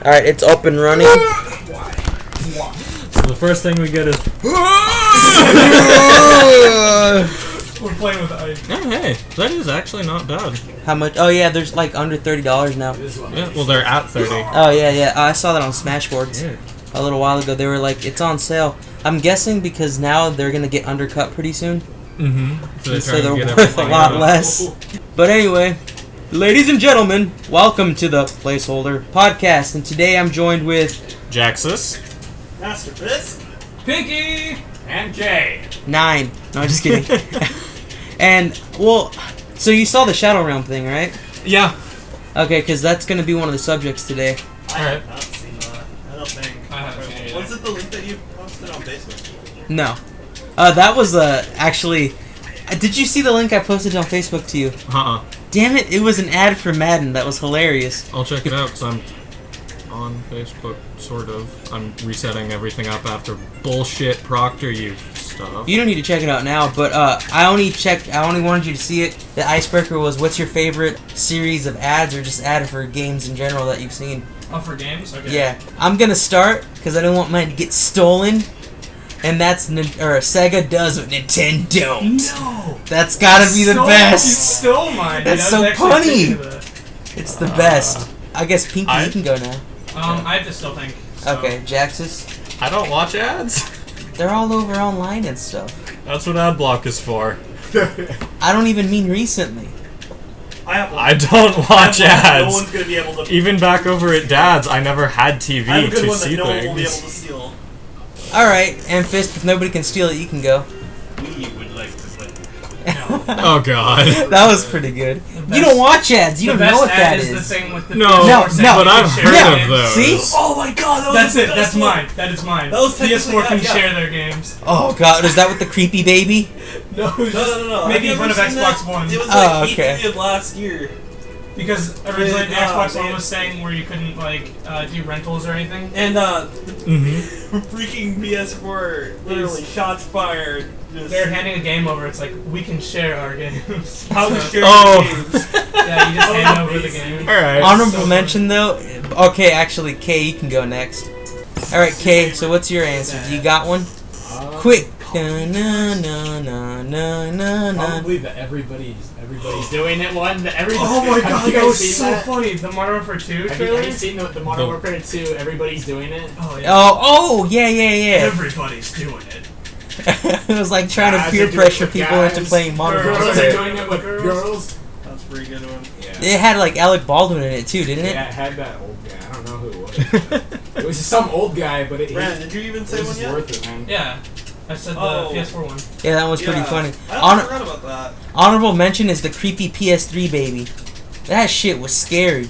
Alright, it's up and running. So the first thing we get is... We're playing with ice. Oh, hey, that is actually not bad. How much? Oh yeah, there's like under $30 now. Yeah, well, they're at 30. Oh yeah. I saw that on Smashboards Yeah. a little while ago. They were like, it's on sale. I'm guessing because now they're gonna get undercut pretty soon. Mm-hmm. So they're worth a lot less. But anyway, ladies and gentlemen, welcome to the Placeholder Podcast. And today I'm joined with... Jaxas. MFisk. Pinky! And Jay. 9. No, I'm just kidding. And, well, so you saw the Shadow Realm thing, right? Yeah. Okay, because that's going to be one of the subjects today. I have not seen that. I don't think. I haven't seen it. Was it the link that you posted on Facebook? No. That was actually... did you see the link I posted on Facebook to you? Uh-uh. Damn it, it was an ad for Madden. That was hilarious. I'll check it out, because I'm on Facebook, sort of. I'm resetting everything up after bullshit Proctor use stuff. You don't need to check it out now, but I only wanted you to see it. The icebreaker was, what's your favorite series of ads or just ad for games in general that you've seen? Oh, for games? Okay. Yeah. I'm going to start, because I don't want mine to get stolen. And that's Sega does what Nintendo. No! That's gotta be the best. You stole mine. That's dude. so I was actually funny. thinking of that. It's the best. I guess Pinky, you can go now. I have to still think. So. Okay, Jaxas. I don't watch ads. They're all over online and stuff. That's what ad block is for. I don't even mean recently. I don't watch ads. No one's gonna be able to. Even back over at Dad's, I never had TV I have a good to one that see no one will be able things. to steal. Alright, MFisk, if nobody can steal it, you can go. We would like to play. Oh god. That was pretty good. You don't watch ads, you The don't know best what that ad is is. the thing with the No, PS4 no, but I've can heard share of games. those. See? Oh my god, that was That's the it. best That's one. mine. That is mine. That was technically- PS4 can yeah. share their games. Oh god, is that with the creepy baby? No, No. Maybe Have you in front ever of seen Xbox that? One. It was Oh, like okay. E3 of last year. Because originally the Xbox One man. was saying where you couldn't do rentals or anything. And Mm-hmm. freaking PS4, literally shots fired. Just They're handing a game over. It's like we can share our games. how we share Oh. games. Yeah, you just hand over the game. Alright. Honorable mention though? Okay, actually, Kay, you can go next. Alright, Kay, so what's your answer? Do you got one? Quick! Probably the everybody's doing it one. Oh my god, Have you that guys was seen so that? funny. The Modern Warfare 2 Have you trailer. seen the Modern Warfare 2? Everybody's doing it. Oh yeah. Oh, yeah. Everybody's doing it. It was like trying to Guys peer are doing pressure it with people guys. into playing Modern Girls Girls are Warfare. are doing it with Girls. girls. That's a pretty good one. Yeah. It had like Alec Baldwin in it too, didn't it? Yeah, it had that old guy. I don't know who it was. It was just some old guy, but it Brandon, did you even it say was one just yet? worth it, man. Yeah. I said the Oh. PS4 one. Yeah, that was pretty funny. I forgot about that. Honorable mention is the creepy PS3 baby. That shit was scary.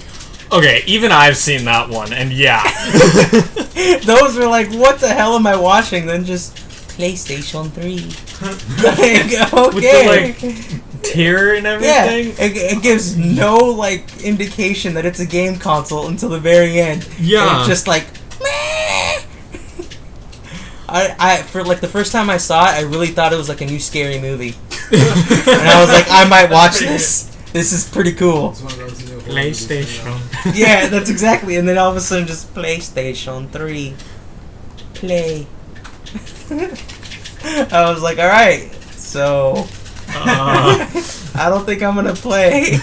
Okay, even I've seen that one, and yeah. Those were like, what the hell am I watching? Then just PlayStation 3. Like, okay. With the, like, tear and yeah, everything? it gives no like indication that it's a game console until the very end. Yeah. It's just like, meh. I for like the first time I saw it, I really thought it was like a new scary movie, and I was like, I might watch this. This is pretty cool. It's one of those new PlayStation. Yeah, that's exactly. And then all of a sudden, just PlayStation 3, play. I was like, all right, so I don't think I'm gonna play.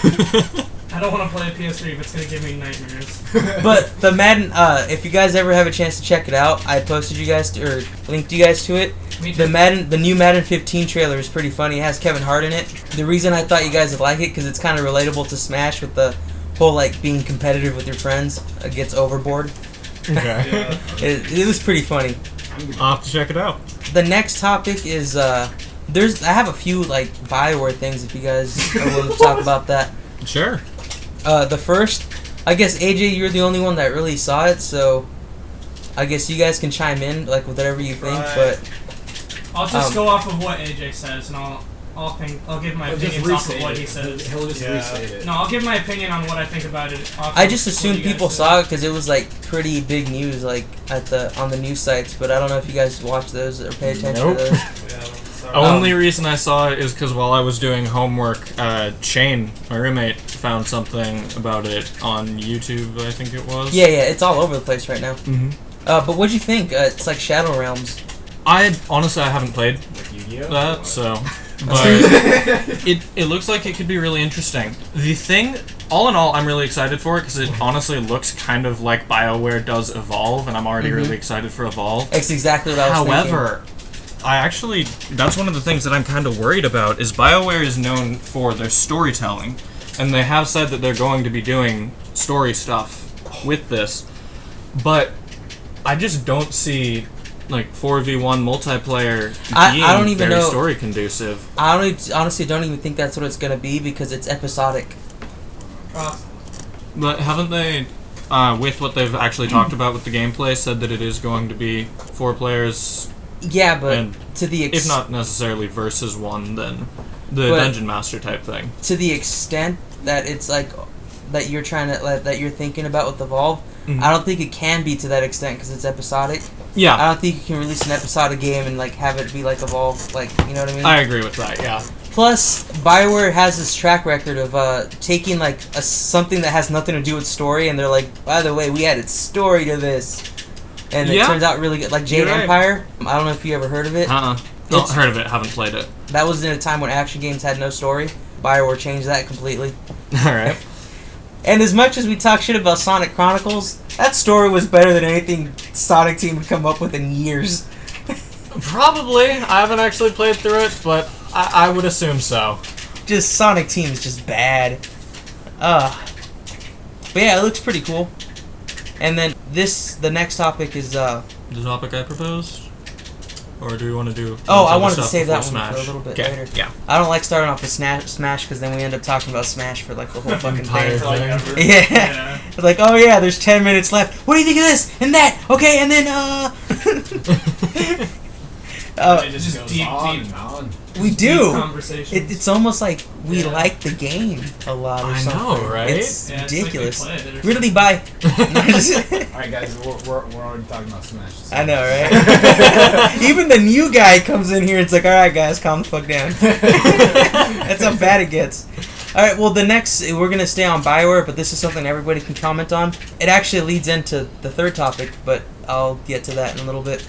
I don't want to play a PS3 if it's gonna give me nightmares. But the Madden, if you guys ever have a chance to check it out, I posted you guys to, or linked you guys to it. Me too. The new Madden 15 trailer is pretty funny. It has Kevin Hart in it. The reason I thought you guys would like it because it's kind of relatable to Smash with the whole like being competitive with your friends against Overboard. Okay. Yeah. It was pretty funny. I'll have to check it out. The next topic is I have a few like Bioware things if you guys are willing to talk about that. Sure. The first, I guess AJ, you're the only one that really saw it, so I guess you guys can chime in like with whatever you think. Right. But I'll just go off of what AJ says, and I'll give my He'll just opinions off of restate what it. he says. He'll just Yeah. restate it. No, I'll give my opinion on what I think about it. Off I of just what assumed you guys people said. saw it because it was like pretty big news like on the news sites. But I don't know if you guys watch those or pay attention Nope. to those. Yeah. Sorry. Only reason I saw it is because while I was doing homework, Shane, my roommate, found something about it on YouTube, I think it was. Yeah, it's all over the place right now. Mm-hmm. But what'd you think? It's like Shadow Realms. Honestly, I haven't played Like Yu-Gi-Oh? that, so... But it looks like it could be really interesting. The thing, all in all, I'm really excited for it because it honestly looks kind of like Bioware does Evolve, and I'm already really excited for Evolve. That's exactly what I was However, that's one of the things that I'm kind of worried about, is Bioware is known for their storytelling, and they have said that they're going to be doing story stuff with this, but I just don't see... like 4v1 multiplayer being I don't even very know, story conducive. honestly don't even think that's what it's gonna be because it's episodic. But haven't they, with what they've actually talked about with the gameplay, said that it is going to be 4 players? Yeah, but and to the if not necessarily versus 1, then the Dungeon Master type thing. To the extent that it's like that you're trying to that you're thinking about with Evolve, I don't think it can be to that extent because it's episodic. Yeah, I don't think you can release an episodic game and like have it be like Evolve, like, you know what I mean? I agree with that. Yeah. Plus, Bioware has this track record of taking like something that has nothing to do with story, and they're like, by the way, we added story to this, and it turns out really good. Like Jade Empire, I don't know if you ever heard of it. Not heard of it. Haven't played it. That was in a time when action games had no story. Bioware changed that completely. All right. And as much as we talk shit about Sonic Chronicles, that story was better than anything Sonic Team would come up with in years. Probably. I haven't actually played through it, but I would assume so. Just Sonic Team is just bad. But yeah, it looks pretty cool. And then the next topic is the topic I proposed? Or do we want to do... I wanted to save that one for a little bit later. Yeah. I don't like starting off with Smash because then we end up talking about Smash for like the whole fucking Entire thing. thing. Yeah. Like, oh yeah, there's 10 minutes left. What do you think of this and that? Okay, and then It just goes deep on. we do. Conversations. It's almost like we like the game a lot or I something. know, right? It's Yeah, ridiculous. It's like we play it. Really buy. Alright guys, we're already talking about Smash. I know, right? Even the new guy comes in here and it's like, alright guys, calm the fuck down. That's how bad it gets. Alright, well the next, we're going to stay on Bioware, but this is something everybody can comment on. It actually leads into the third topic, but I'll get to that in a little bit.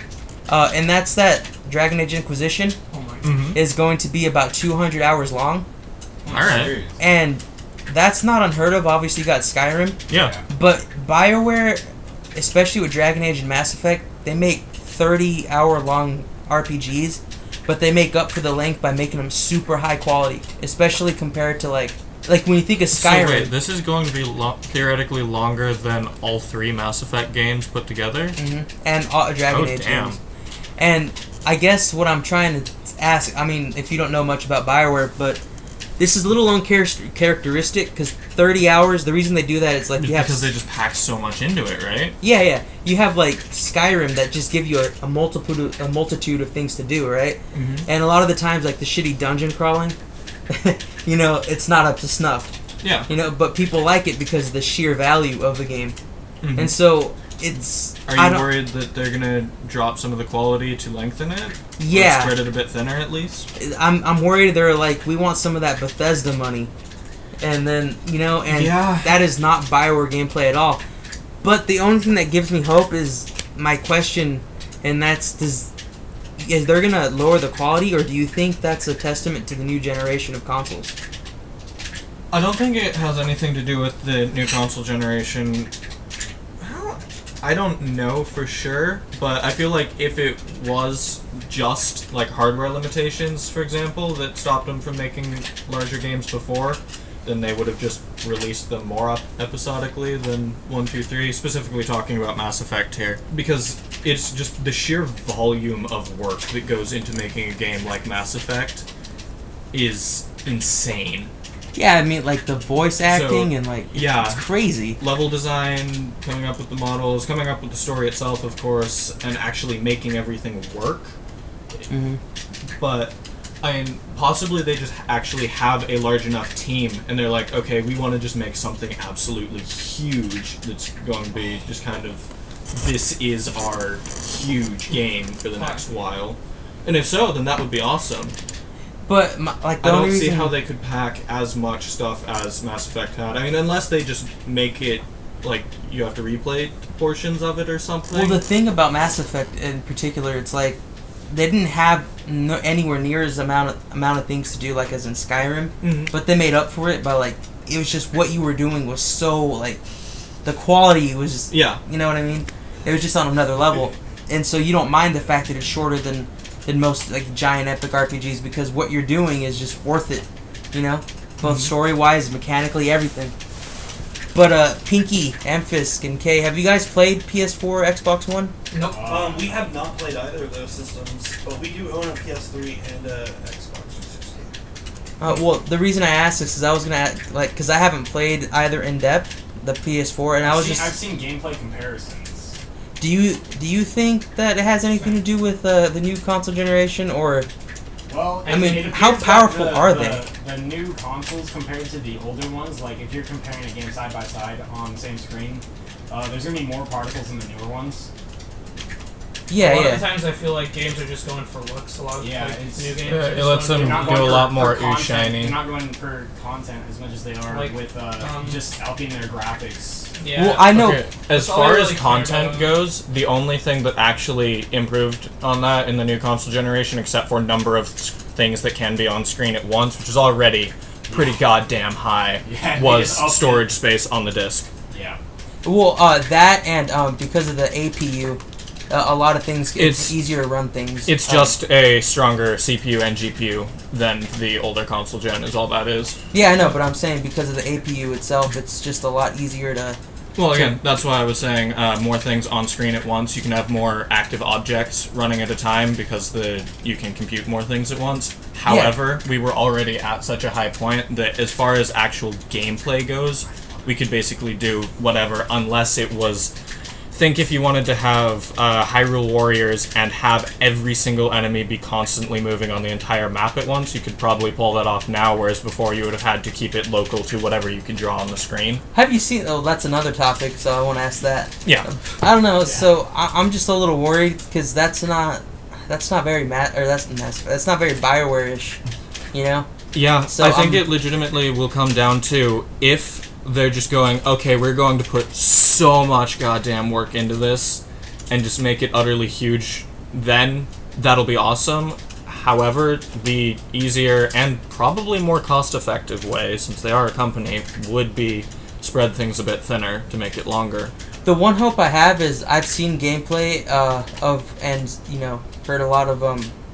And that's that Dragon Age Inquisition Oh my god. is going to be about 200 hours long. Alright. And that's not unheard of. Obviously you got Skyrim. Yeah. But Bioware, especially with Dragon Age and Mass Effect, they make 30-hour-long RPGs, but they make up for the length by making them super high quality, especially compared to like when you think of Skyrim. So wait, this is going to be theoretically longer than all 3 Mass Effect games put together? And Dragon Age damn. games. And I guess what I'm trying to ask, I mean, if you don't know much about Bioware, but this is a little uncharacteristic because 30 hours, the reason they do that is like you have... Because they just pack so much into it, right? Yeah. You have like Skyrim that just give you a multitude of things to do, right? And a lot of the times, like the shitty dungeon crawling, you know, it's not up to snuff. Yeah. You know, but people like it because of the sheer value of the game. And so it's... Are you worried that they're gonna drop some of the quality to lengthen it? Yeah. Or spread it a bit thinner, at least? I'm worried they're like, we want some of that Bethesda money. And then, you know, and that is not Bioware gameplay at all. But the only thing that gives me hope is my question, and that's, is they're going to lower the quality, or do you think that's a testament to the new generation of consoles? I don't think it has anything to do with the new console generation. Well, I don't know for sure, but I feel like if it was just like hardware limitations, for example, that stopped them from making larger games before, then they would have just released them more episodically than 1, 2, 3, specifically talking about Mass Effect here. Because it's just the sheer volume of work that goes into making a game like Mass Effect is insane. Yeah, I mean, like the voice acting and like, yeah, it's crazy. Level design, coming up with the models, coming up with the story itself, of course, and actually making everything work. But I mean, possibly they just actually have a large enough team, and they're like, okay, we want to just make something absolutely huge that's going to be just kind of, this is our huge game for the next while. And if so, then that would be awesome. But like the I only don't see reason how they could pack as much stuff as Mass Effect had. I mean, unless they just make it like you have to replay portions of it or something. Well, the thing about Mass Effect in particular, it's like they didn't have anywhere near as amount of things to do like as in Skyrim, but they made up for it by like it was just what you were doing was so like the quality was you know what I mean. It was just on another level, and so you don't mind the fact that it's shorter than most like giant epic RPGs because what you're doing is just worth it, you know, both story wise, mechanically, everything. But Pinky, MFisk, and Kay, have you guys played PS4, Xbox One? Nope. We have not played either of those systems, but we do own a PS3 and a Xbox 360. Well, the reason I asked this is I was gonna ask, like, because I haven't played either in depth the PS4, and I've seen gameplay comparisons. Do you think that it has anything to do with the new console generation, or? Well, I mean, how powerful are they? The new consoles compared to the older ones, like if you're comparing a game side by side on the same screen, there's gonna be more particles in the newer ones. Yeah, a lot of the times I feel like games are just going for looks. A lot of new games. It lets them do a lot more ooh shiny. They're not going for content as much as they are with just upping their graphics. Yeah. Well, I know. Okay. As far as content goes, the only thing that actually improved on that in the new console generation, except for number of things that can be on screen at once, which is already pretty goddamn high, was storage space on the disc. Yeah. Well, that and because of the APU, a lot of things it's easier to run things. It's just a stronger CPU and GPU than the older console gen is all that is. Yeah, I know, but I'm saying because of the APU itself, it's just a lot easier to... Well, again, that's why I was saying more things on screen at once. You can have more active objects running at a time because you can compute more things at once. However, we were already at such a high point that as far as actual gameplay goes, we could basically do whatever unless it was... Think if you wanted to have Hyrule Warriors and have every single enemy be constantly moving on the entire map at once, you could probably pull that off now, whereas before you would have had to keep it local to whatever you could draw on the screen. Have you seen... Oh, that's another topic, so I want to ask that. Yeah. I don't know, so I'm just a little worried, because that's not very... That's not very Bioware-ish, you know? Yeah, so I think it legitimately will come down to if... They're just going, okay, we're going to put so much goddamn work into this and just make it utterly huge, then that'll be awesome. However, the easier and probably more cost-effective way, since they are a company, would be spread things a bit thinner to make it longer. The one hope I have is I've seen gameplay and, you know, heard a lot of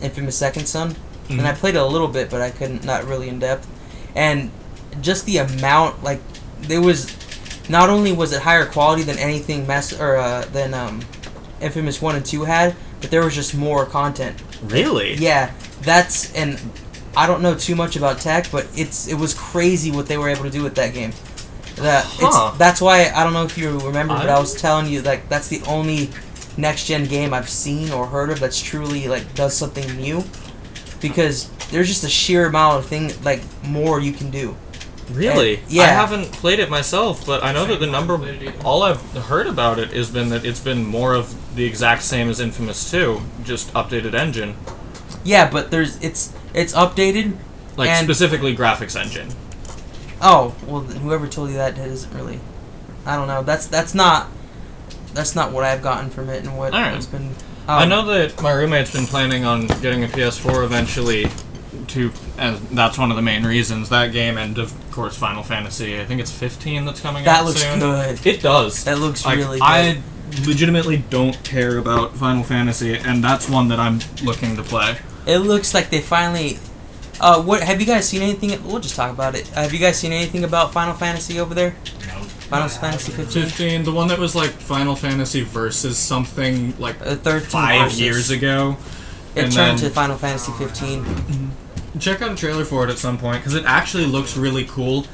Infamous Second Son, and I played it a little bit, but I couldn't, not really in depth. And just the amount, like, there was, not only was it higher quality than anything than Infamous 1 and 2 had, but there was just more content. Really? Yeah, and I don't know too much about tech, but it was crazy what they were able to do with that game. That's why, I don't know if you remember, but I was telling you, like, that's the only next-gen game I've seen or heard of that's truly, like, does something new, because there's just a sheer amount of thing, like, more you can do. Really? Yeah. I haven't played it myself, but I know that the number... All I've heard about it has been that it's been more of the exact same as Infamous 2, just updated engine. Yeah, but it's updated. Like, specifically graphics engine. Oh, well, whoever told you that isn't really... I don't know. That's not what I've gotten from it and what's been... I know that my roommate's been planning on getting a PS4 eventually... and that's one of the main reasons. That game, and of course Final Fantasy, I think it's 15 that's coming out soon. That looks good. It does. That looks really good. I legitimately don't care about Final Fantasy, and that's one that I'm looking to play. It looks like they finally... what have you guys seen anything... We'll just talk about it. Have you guys seen anything about Final Fantasy over there? No. Final Fantasy 15? 15, the one that was like Final Fantasy versus something like 5 years ago. It turned to Final Fantasy 15. Check out a trailer for it at some point, because it actually looks really cool,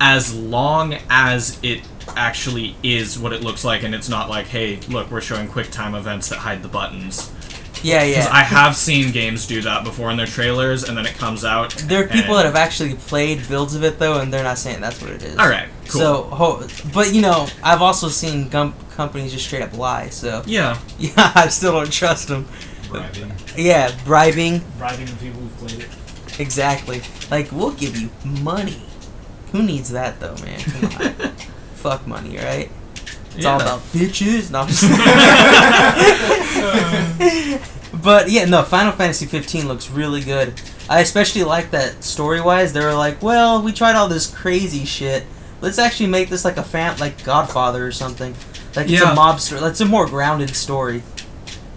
as long as it actually is what it looks like, and it's not like, hey, look, we're showing QuickTime events that hide the buttons. Yeah. Because I have seen games do that before in their trailers, and then it comes out. There are people that have actually played builds of it, though, and they're not saying that's what it is. Alright, cool. So, but, you know, I've also seen companies just straight up lie, so... Yeah. Yeah, I still don't trust them. Bribing. Yeah, bribing. Bribing the people who've played it. Exactly. Like, we'll give you money. Who needs that, though, man? Come on. Fuck money, right? It's all about bitches. No, I'm just But, yeah, no, Final Fantasy 15 looks really good. I especially like that story-wise. They were like, well, we tried all this crazy shit. Let's actually make this like a like Godfather or something. Like, it's a mob story. It's a more grounded story.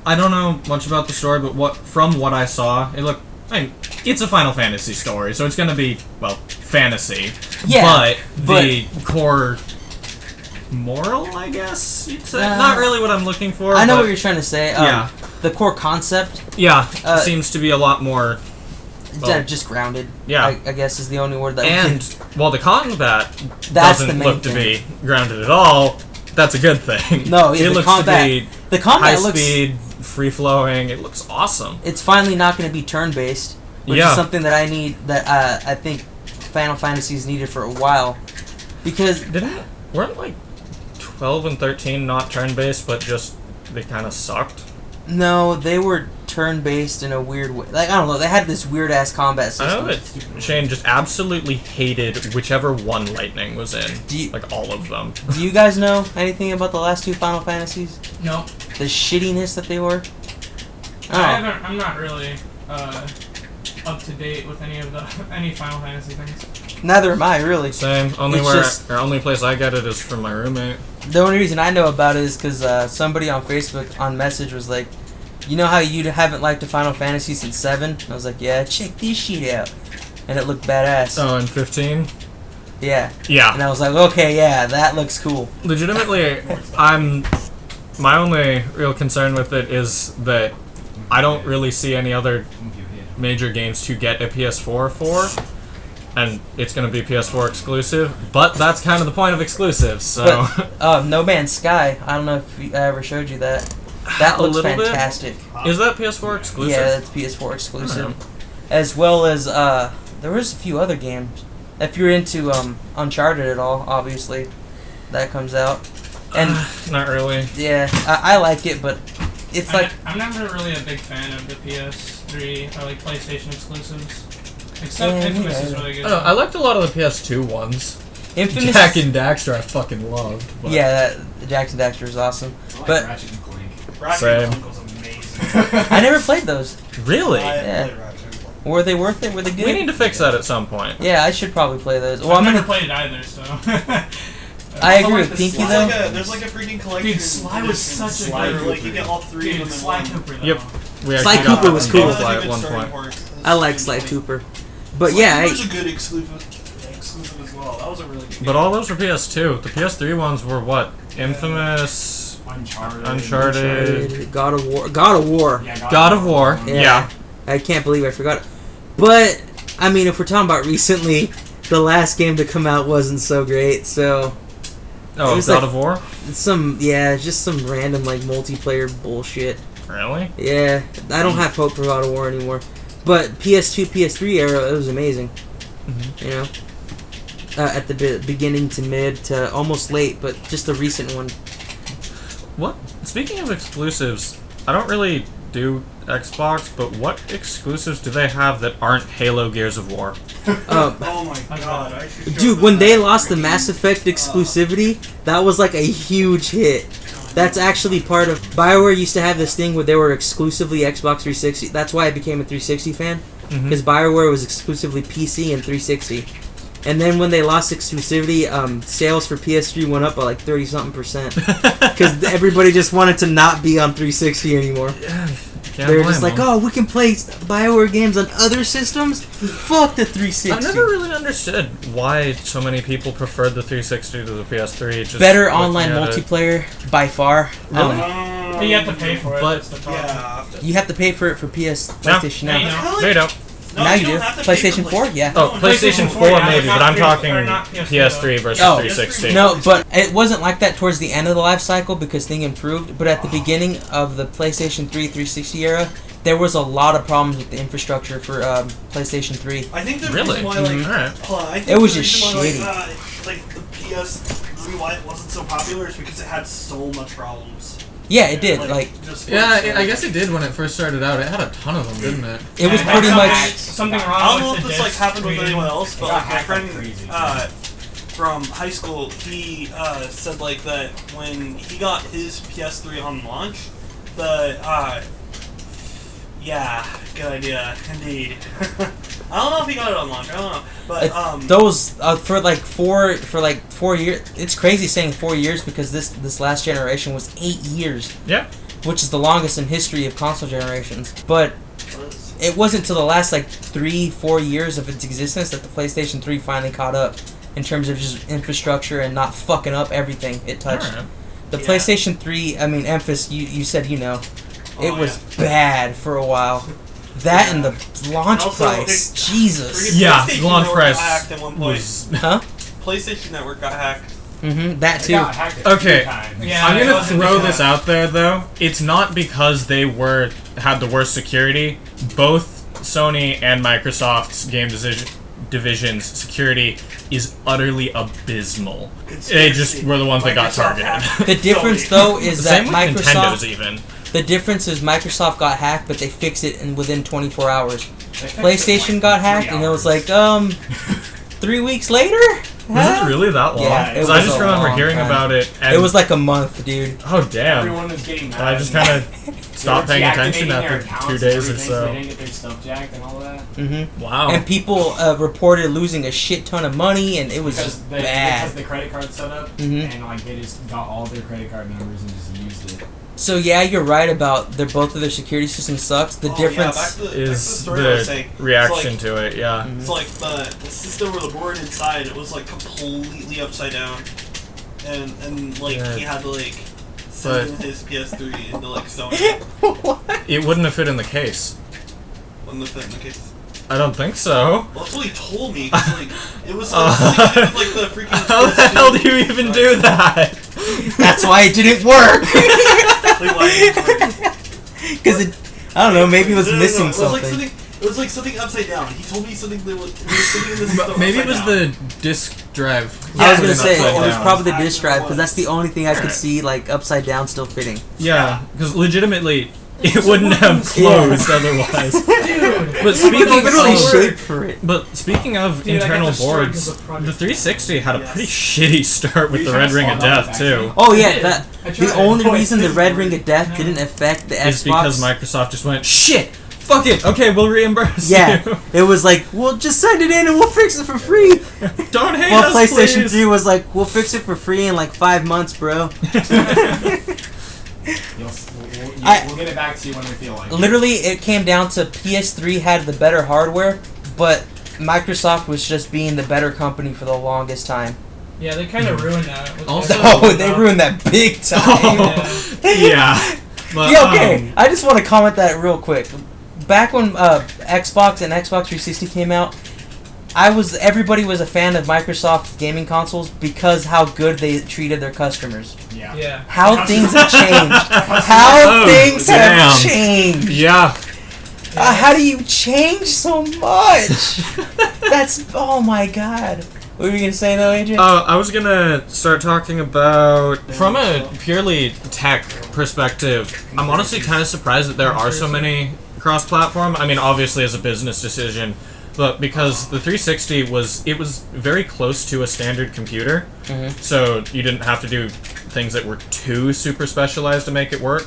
I don't know much about the story, but from what I saw, it's a Final Fantasy story, so it's going to be, well, fantasy. Yeah, but the core moral, I guess you'd say. Not really what I'm looking for. I know what you're trying to say. Yeah. The core concept. Yeah, seems to be a lot more... Well, just grounded. Yeah. I guess is the only word that well, the combat that's doesn't look to be grounded at all. That's a good thing. No, it looks to be high speed, free flowing. It looks awesome. It's finally not going to be turn based, which is something that I need. That I think Final Fantasy's needed for a while, because weren't like 12 and 13 not turn based, but just they kind of sucked. No, they were turn-based in a weird way. Like, I don't know, they had this weird-ass combat system. I know that Shane just absolutely hated whichever one Lightning was in. Like, all of them. Do you guys know anything about the last two Final Fantasies? No. The shittiness that they were? I'm not really up to date with any Final Fantasy things. Neither am I, really. Same. Only place I get it is from my roommate. The only reason I know about it is because somebody on Facebook on message was like, you know how you haven't liked a Final Fantasy since 7? I was like, yeah, check this shit out. And it looked badass. Oh, and 15? Yeah. Yeah. And I was like, okay, yeah, that looks cool. Legitimately, my only real concern with it is that I don't really see any other major games to get a PS4 for. And it's going to be PS4 exclusive, but that's kind of the point of exclusives, so... But, No Man's Sky, I don't know if I ever showed you that. That looks fantastic. Is that PS4 exclusive? Yeah, that's PS4 exclusive. As well as, there was a few other games. If you're into Uncharted at all, obviously, that comes out. And not really. Yeah, I like it, but it's I'm never really a big fan of the PS3 or like PlayStation exclusives. Except Infamous is really good. Oh, I liked a lot of the PS2 ones. Infamous. Jak and Daxter I fucking loved. But. Yeah, Jak and Daxter is awesome. But Ratchet and Clank. Ratchet and Clank was amazing. I never played those. Really? Yeah. Were they worth it? Were they good? We need to fix that at some point. Yeah, I should probably play those. Well, I've never played it either, so... I agree with Pinky, though. There's like a freaking collection. Dude, Sly was such a good... Like, you get all three of them Sly in one. Cooper, though. Yep. Sly Cooper was cool. At one point. I like Sly Cooper. But yeah, it was a good exclusive as well. That was a really good game. But all those were PS2. The PS3 ones were what? Infamous, Uncharted, God of War. God of War. Yeah, God of War. Yeah. I can't believe I forgot. But I mean, if we're talking about recently, the last game to come out wasn't so great. So. Oh, God of War? Just some random like multiplayer bullshit. Really? Yeah, I don't have hope for God of War anymore. But PS2, PS3 era, it was amazing. Mm-hmm. You know, at the beginning to mid to almost late, but just the recent one. What? Speaking of exclusives, I don't really do Xbox, but what exclusives do they have that aren't Halo Gears of War? Oh my god! Dude, when they lost the Mass Effect exclusivity, that was like a huge hit. That's actually part of... Bioware used to have this thing where they were exclusively Xbox 360. That's why I became a 360 fan. Because Bioware was exclusively PC and 360. And then when they lost exclusivity, sales for PS3 went up by like 30-something%. Because everybody just wanted to not be on 360 anymore. They were just like, oh, we can play Bioware games on other systems? Fuck the 360. I never really understood why so many people preferred the 360 to the PS3. Just better online multiplayer, by far. Really? But you have to pay for it. But that's the problem. Yeah. You have to pay for it for PlayStation No, Now. No, you don't. No, now you you do. don't have to pay PlayStation for 4? Yeah. Oh, PlayStation 4 yeah, maybe, not but I'm PS3 talking or not PS3 PS3 versus Oh. 360. No, but it wasn't like that towards the end of the life cycle because things improved. But at the beginning of the PlayStation 3 360 era, there was a lot of problems with the infrastructure for PlayStation 3. I think the Really? reason why, like, Alright. I think It was the just reason why, shitty. like the PS3 why it wasn't so popular is because it had so much problems. Yeah, it did. Like just Yeah, I guess it did when it first started out. It had a ton of them, didn't it? it was Yeah, pretty something- much. something I wrong don't know with if the this like disk happened with reading. anyone else, but It got like my hacked like friend crazy. from high school, he said like that when he got his PS3 on launch, yeah, good idea, indeed. I don't know if he got it on launch. I don't know, but Those for like 4 years. It's crazy saying 4 years because this last generation was 8 years. Yeah. Which is the longest in history of console generations. But it wasn't until the last like 3-4 years of its existence that the PlayStation 3 finally caught up in terms of just infrastructure and not fucking up everything it touched. Alright. The Yeah. PlayStation 3, I mean, MFisk, you said it Oh, was bad for a while. That and the launch Also, price, Jesus. Yeah, PlayStation the launch Network price got hacked at one point. was. Huh? PlayStation Network got hacked. That It too. got hacked a Okay. few times. Yeah, I'm it gonna wasn't throw just this that. out there though. It's not because they had the worst security. Both Sony and Microsoft's game division's security is utterly abysmal. They just were the ones that got Microsoft targeted. hacked The difference Sony. though is that Same with Nintendo's Microsoft. even. The difference is Microsoft got hacked, but they fixed it within 24 hours. They fixed it, PlayStation like, got 3 hacked, and it was hours. like 3 weeks later. Was it really that long? Yeah, it 'Cause I was just a remember long hearing time. about it. And It was like a month, dude. oh damn! Everyone was getting mad. I just kind of stopped paying attention after 2 days or They so. didn't get their stuff jacked and all that. Wow. And people reported losing a shit ton of money, and it was Because just because bad. the credit card set up, Mhm. and like they just got all their credit card numbers and just used it. So yeah, you're right about both of their security systems sucks. The difference. back to the is story I was the saying. reaction It's to it? Yeah. It's like the system or the board inside, it was like completely upside down, and like Yeah. he had to like send in his PS3 into like Sony. It wouldn't have fit in the case. When the fit in the case. I don't think so. Well, that's what he told me. 'Cause, like it was like, something to do with, like the freaking. How the hell do you even do that? That's why it didn't work. Like, why didn't it work? Because I don't know, maybe it was No, missing it was something. like something. It was like something upside down. He told me something that was something in the system. Maybe it was upside down. the disk drive. I was gonna Putting say upside it was down. probably the disk drive because that's the only thing I could Alright. see like upside down still fitting. Yeah, because legitimately, it wouldn't have closed otherwise. Dude, But It speaking was literally of, shaped for it. but speaking of Dude, I got internal destroyed boards, because of Project the 360 had a Yes. pretty shitty start with Were you the trying Red to Ring of spawn out Death the too. Oh I yeah, did. that I the tried. only Oh, reason the it's Red weird. Ring of Death No. didn't affect the It's Xbox. because Microsoft just went, shit, fuck it, okay, we'll reimburse Yeah, you. it was like, we'll just send it in and we'll fix it for free. Don't hate Well, us, PlayStation please. 3 was like, we'll fix it for free in like 5 months, bro. We'll get it back to you when we feel like it. Literally, it came down to PS3 had the better hardware, but Microsoft was just being the better company for the longest time. Yeah, they kind of ruined that. with Also- Xbox. Oh, they ruined that big time. Oh, yeah. But, Yeah, okay. I just want to comment that real quick. Back when Xbox and Xbox 360 came out, everybody was a fan of Microsoft gaming consoles because how good they treated their customers. Yeah. Yeah. How things have changed. How Oh, things damn. have changed. Yeah. How do you change so much? Oh my god. What were you gonna say though, AJ? I was gonna start talking about from a purely tech perspective. I'm honestly kind of surprised that there are so many cross-platform. I mean, obviously as a business decision, but because the 360 was very close to a standard computer, so you didn't have to do things that were too super specialized to make it work.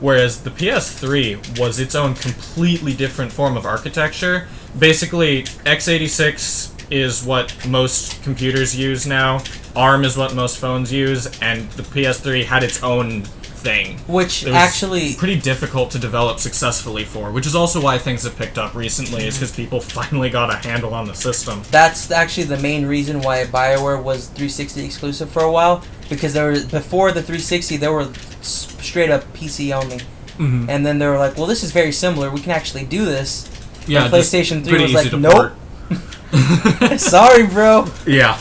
Whereas the PS3 was its own completely different form of architecture. Basically, x86 is what most computers use now. ARM is what most phones use, and the PS3 had its own thing. Which It was actually, pretty difficult to develop successfully for, which is also why things have picked up recently, is because people finally got a handle on the system. that's actually the main reason why Bioware was 360 exclusive for a while. Because before the 360, they were straight up PC only. Mm-hmm. And then they were like, well, this is very similar. We can actually do this. Yeah, And just PlayStation 3 pretty was easy like, to nope. port. Sorry, bro. Yeah.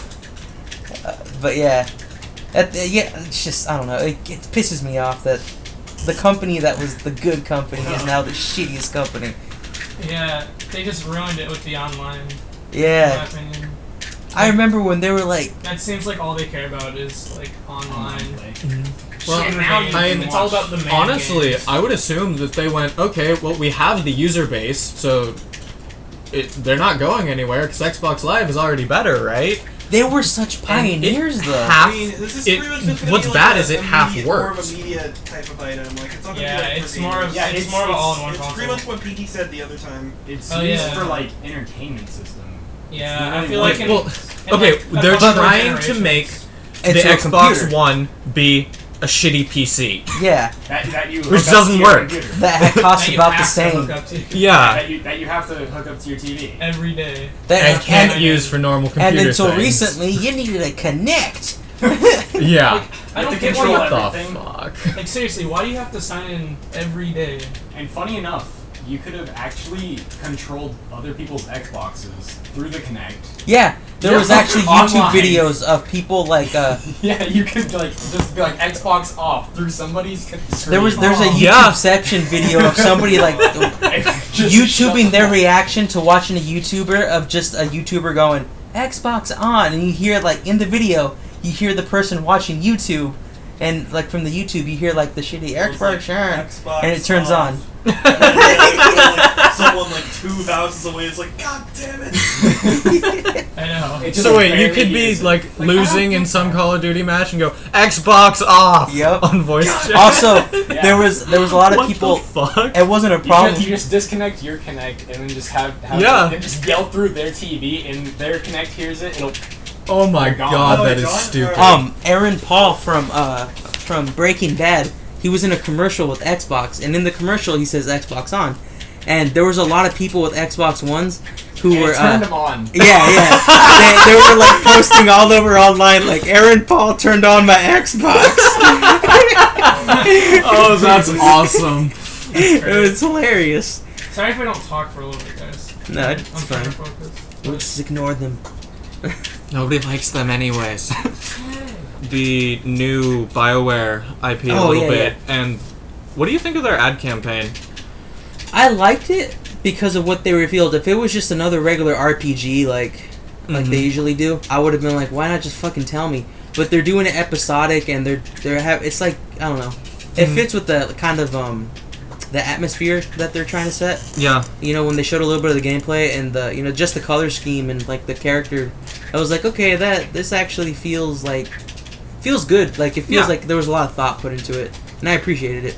But yeah. It's just, I don't know. It pisses me off that the company that was the good company is now the shittiest company. Yeah, they just ruined it with the online. In Yeah. my opinion. I remember when they were like, That seems like all they care about is like online. Well, Shit, now you I can mean, it's all watch. about the main honestly, games. I would assume that they went, okay, well, we have the user base, so they're not going anywhere because Xbox Live is already better, right? They were such pioneers, though. half- I mean, this is it- pretty much just gonna what's be bad like is it half more of works. a media type of item. Like it's not gonna Yeah, be like it's for more of gamers. Yeah, it's more of an all-in-one It's console. pretty much what PT said the other time. It's Oh, used yeah. for like entertainment system. Yeah, I It's feel really like in, Well, in okay, like, they're couple trying to generations- make the It's a Xbox computer. One be a shitty PC. Yeah, That you Which hook up doesn't to your work. computer. that costs that you about the have to same. hook up to Yeah, That you have to hook up to your TV. every day. That, and can't and, use for normal and computer until things. recently, you needed a Connect. Yeah. I don't to get control why. What the everything. fuck? Like seriously, why do you have to sign in every day? And funny enough, you could have actually controlled other people's Xboxes through the Kinect. Yeah, there was Yeah, actually YouTube online. videos of people like Yeah, you could like just be like Xbox off through somebody's screen. there's a Yeah. YouTubeception video of somebody like Just YouTubing their shut reaction to watching a YouTuber of just a YouTuber going Xbox on, and you hear like in the video you hear the person watching YouTube, and like from the YouTube you hear like the shitty It's like Xbox on, Xbox and it turns off. on. And then, like, someone like 2 houses away is like, God damn it! I know. It just So wait, you barely could be uses it. like I losing don't in get some that. Call of Duty match and go Xbox off Yep. on voice chat. Also, Yeah. there was a lot of What people. the fuck? It wasn't a You problem. just disconnect your Kinect and then just have Yeah. and just yell through their TV and their Kinect hears it. It'll Oh my God. god, Oh, that is John? stupid. Aaron Paul from Breaking Bad, he was in a commercial with Xbox, and in the commercial he says Xbox on, and there was a lot of people with Xbox Ones who and were it turned them on. yeah they were like posting all over online like Aaron Paul turned on my Xbox. Oh, that's awesome. It was hilarious. Sorry if we don't talk for a little bit, guys. No, I'm it's trying to fine. focus. We'll just ignore them. Nobody likes them anyways. The new Bioware IP a Oh, little yeah, bit, and what do you think of their ad campaign? I liked it because of what they revealed. If it was just another regular RPG like they usually do, I would have been like, why not just fucking tell me? But they're doing it episodic, and it's like, I don't know. It fits with the kind of the atmosphere that they're trying to set. Yeah. You know, when they showed a little bit of the gameplay and the just the color scheme and like the character, I was like, okay, this actually feels good. Like it feels Yeah. like there was a lot of thought put into it, and I appreciated it.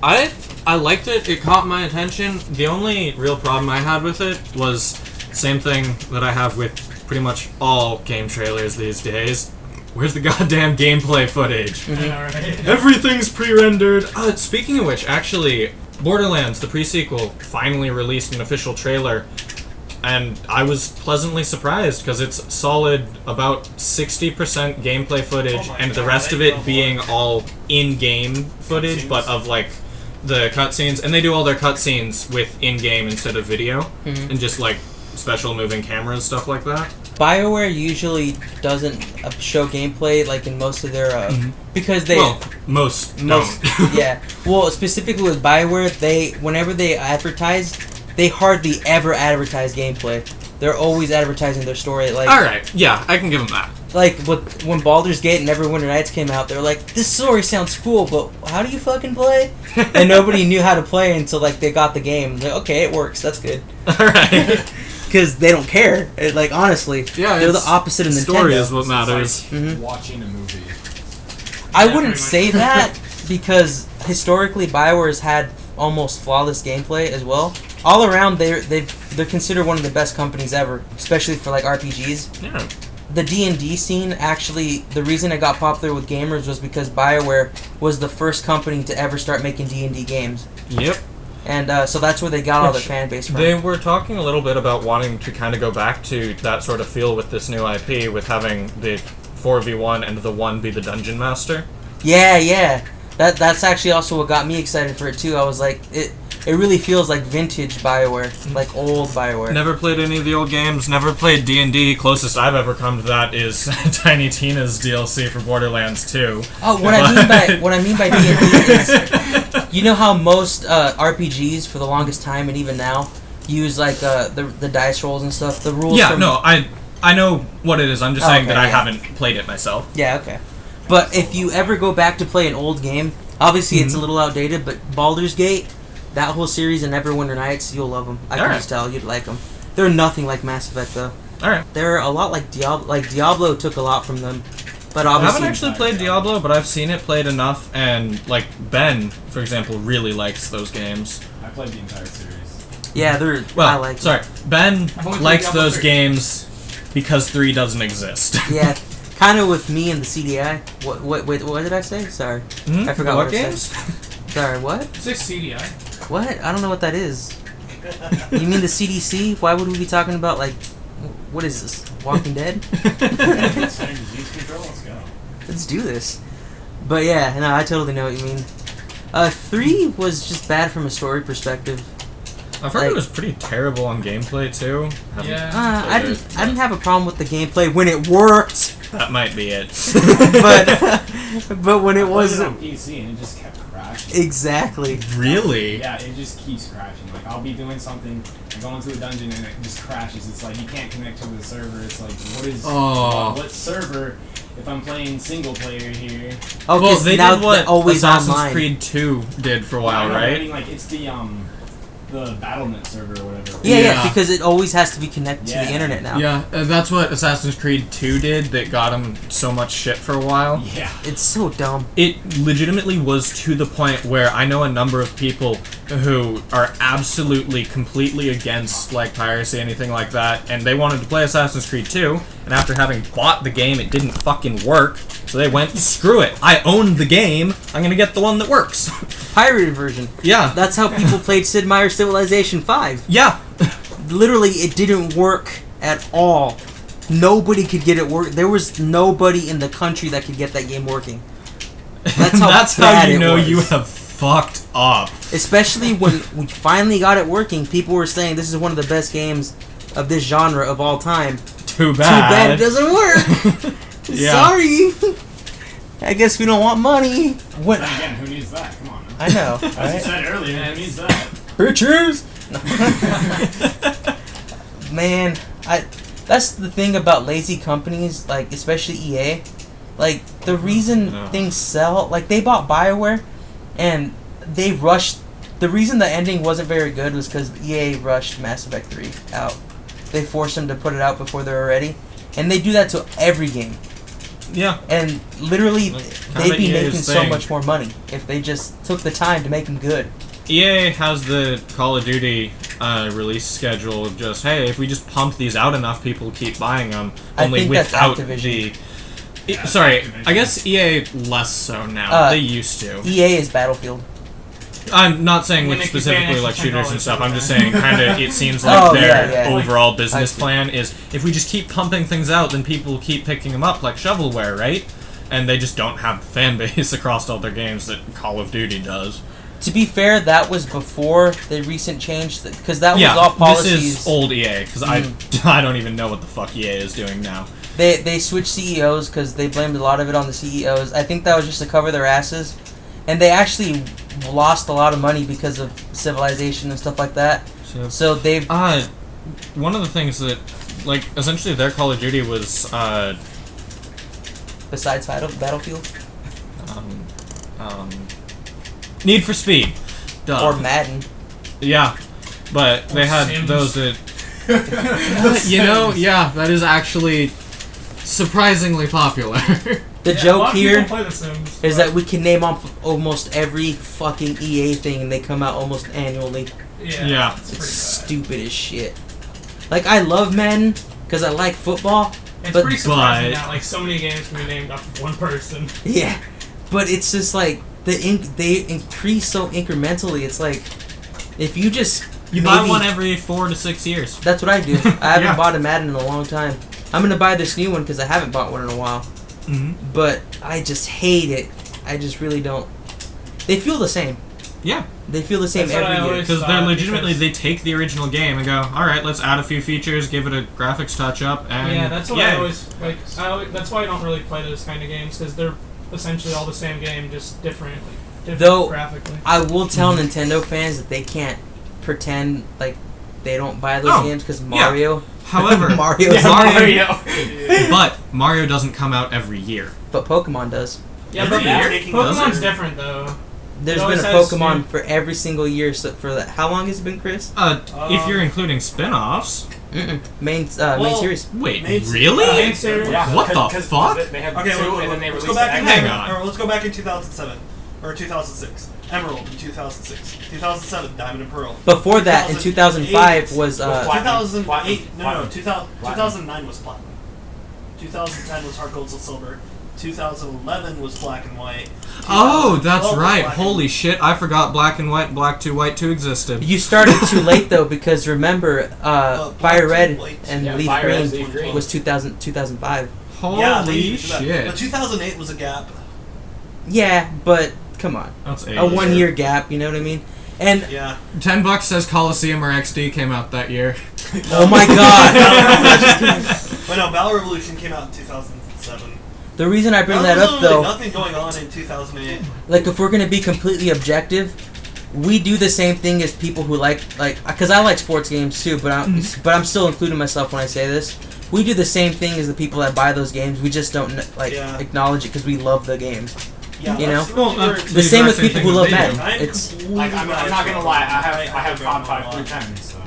I liked it. It caught my attention. The only real problem I had with it was same thing that I have with pretty much all game trailers these days. Where's the goddamn gameplay footage? I know, right? Everything's pre-rendered. Speaking of which, actually, Borderlands, the pre-sequel, finally released an official trailer, and I was pleasantly surprised because it's solid about 60% gameplay footage, Oh my and the God, rest of I know it being all in-game footage, but of like the cutscenes, and they do all their cutscenes with in-game instead of video, and just like special moving cameras, stuff like that. BioWare usually doesn't show gameplay like in most of their because they Most most don't. yeah. Well, specifically with BioWare, whenever they advertise, they hardly ever advertise gameplay. They're always advertising their story. Like All right, yeah, I can give them that. like when Baldur's Gate and Neverwinter Nights came out, they were like, "This story sounds cool, but how do you fucking play?" And nobody knew how to play until like they got the game. Like, okay, it works. That's good. All right. Because they don't care. Like honestly, Yeah, they're the it's- opposite of Nintendo. Story is what matters. It's like watching a movie. I Yeah, wouldn't pretty say much. that because historically BioWare's had almost flawless gameplay as well. All around, they're considered one of the best companies ever, especially for like RPGs. Yeah. The D&D scene actually, the reason it got popular with gamers was because BioWare was the first company to ever start making D&D games, Yep. and so that's where they got all their Which fan base from. They were talking a little bit about wanting to kind of go back to that sort of feel with this new IP, with having the 4v1 and the 1 be the dungeon master. Yeah. That's actually also what got me excited for it too. I was like, it really feels like vintage BioWare, like old BioWare. Never played any of the old games, never played D&D. Closest I've ever come to that is Tiny Tina's DLC for Borderlands 2. Oh, what I mean by D&D is, you know how most RPGs for the longest time and even now use like the dice rolls and stuff. The rules. Yeah, from, no, I know what it is. I'm just Oh, saying okay, that I yeah. haven't played it myself. Yeah, okay. But if you ever go back to play an old game, obviously it's a little outdated, but Baldur's Gate, that whole series and Neverwinter Nights, you'll love them. I can just tell you'd like them. They're nothing like Mass Effect, though. Alright. They're a lot like Diablo. Like, Diablo took a lot from them. But I obviously, haven't actually played Diablo, but I've seen it played enough, and, like, Ben, for example, really likes those games. I played the entire series. yeah, they're. Well, I like them. Ben I've only played likes Diablo those 3. games because 3 doesn't exist. Yeah, kind of with me and the CDI. What did I say? Sorry. I forgot what I games? said. Sorry, what? It's like CDI. What? I don't know what that is. You mean the CDC? Why would we be talking about, like, what is this? Walking Dead? Center disease control, let's go. Let's do this. But yeah, no, I totally know what you mean. 3 was just bad from a story perspective. I've heard it was pretty terrible on gameplay too. Yeah. I didn't have a problem with the gameplay when it worked. That might be it. but when it I played wasn't on PC and it just kept crashing. exactly. Really? Yeah, it just keeps crashing. Like, I'll be doing something, I go into a dungeon and it just crashes. It's like, you can't connect to the server. It's like, what server if I'm playing single player here? Oh, Well, they now did what always Assassin's online. Creed 2 did for a I while, know, but I right? mean, like, it's the Battle.net server or whatever. Yeah, Yeah. because it always has to be connected to Yeah. the internet now. Yeah, that's what Assassin's Creed 2 did that got him so much shit for a while. Yeah. It's so dumb. It legitimately was to the point where I know a number of people who are absolutely, completely against, like, piracy, anything like that, and they wanted to play Assassin's Creed 2, and after having bought the game, it didn't fucking work, so they went, screw it, I own the game, I'm gonna get the one that works. Pirated version. Yeah. That's how people played Sid Meier's Civilization 5. Yeah. Literally, it didn't work at all. Nobody could get it work. There was nobody in the country that could get that game working. That's how That's bad how you it know was. you have fucked up. Especially when we finally got it working, people were saying this is one of the best games of this genre of all time. Too Too bad it bad. doesn't work. Yeah. Sorry. I guess we don't want money. What? Then again, who needs that? Come on. I know. As you Right? said earlier, who needs that? Bitches! Man, that's the thing about lazy companies, like especially EA. Like the reason Ugh. things sell, like they bought Bioware, and they rushed. The reason the ending wasn't very good was because EA rushed Mass Effect 3 out. They forced them to put it out before they were ready, and they do that to every game. Yeah. And literally, Like, they'd kinda be EA's making so thing. much more money if they just took the time to make them good. EA has the Call of Duty release schedule of just, hey, if we just pump these out enough, people keep buying them. I Only think that's without Activision. sorry, Activision. I guess EA less so now. They used to. EA is Battlefield. I'm not saying When with they keep paying specifically extra like shooters and $10 stuff. for I'm that. just saying, kind of, it seems like Oh, their yeah, yeah. overall I business see. plan is if we just keep pumping things out, then people keep picking them up, like shovelware, right? And they just don't have the fan base across all their games that Call of Duty does. To be fair, that was before the recent change, because that was Yeah, all policies. this is old EA, because I don't even know what the fuck EA is doing now. They switched CEOs because they blamed a lot of it on the CEOs. I think that was just to cover their asses, and they actually lost a lot of money because of Civilization and stuff like that. So they've One of the things that, like, essentially their Call of Duty was, besides Battlefield Need for Speed. Duh. or Madden. Yeah, but they had Sims. those that... yeah, that is actually surprisingly popular. The Yeah, a joke lot of here people play The Sims, is but- that we can name off almost every fucking EA thing, and they come out almost annually. Yeah. It's It's pretty bad. stupid as shit. Like, I love Madden because I like football. It's But- pretty surprising but- that like so many games can be named off of one person. Yeah, but it's just like they increase so incrementally. It's like if you just You buy one every 4 to 6 years. That's what I do. I haven't Yeah. bought a Madden in a long time. I'm gonna buy this new one because I haven't bought one in a while. Mm-hmm. But I just hate it. I just really don't. They feel the same. Yeah, They feel the same That's what I every year. always- because they're thought legitimately, because- they take the original game and go, alright, let's add a few features, give it a graphics touch-up, and Yeah, that's what yay. I always like. That's why I don't really play those kind of games because they're essentially all the same game, just different Though- graphically. I will tell Nintendo fans that they can't pretend like they don't buy those Oh, games because yeah. Mario However, Mario's but Mario doesn't come out every year. But Pokemon does. Yeah, Every but year? Pokemon's different though. There's It been a always has, Pokemon yeah. for every single year. So for that, how long has it been, Chris? If you're including spin-offs. Main Well, series. Wait, Main- really? Main series. Yeah, What the 'cause fuck? They have Okay, two, and then they let's release go back in the Hang extra. on. Or let's go back in 2007 or 2006. Emerald in 2006. 2007, Diamond and Pearl. Before that, in 2005 was Platinum. 2008. No, Platinum. 2009 was Platinum. 2010 was Heart Gold Soul Silver. 2011 was Black and White. Oh, that's 2012 was right. Black Holy shit, I forgot Black and White and Black 2 White 2 existed. You started too late though, because remember, Fire Red and Yeah, Leaf Fire Red, Green Leaf Green. was 2005. Holy Yeah, they used that. shit. But 2008 was a gap. Yeah, but come on, That's a 1 year gap. You know what I mean? And Yeah. $10 says Coliseum or XD came out that year. oh my god, But no, Battle Revolution came out in 2007. the reason I bring that There was up literally though, nothing going on in 2008. like if we're gonna be completely objective, we do the same thing as people who like, because I like sports games too, but I'm still including myself when I say this. We do the same thing as the people that buy those games. We just don't Yeah. acknowledge it because we love the games. Yeah, You know? that's Well, really that's weird. The same with exact people thing who love they do. Madden. I'm It's completely Like, I'm not gonna lie, I have gone COD 5 on. 3 times, so.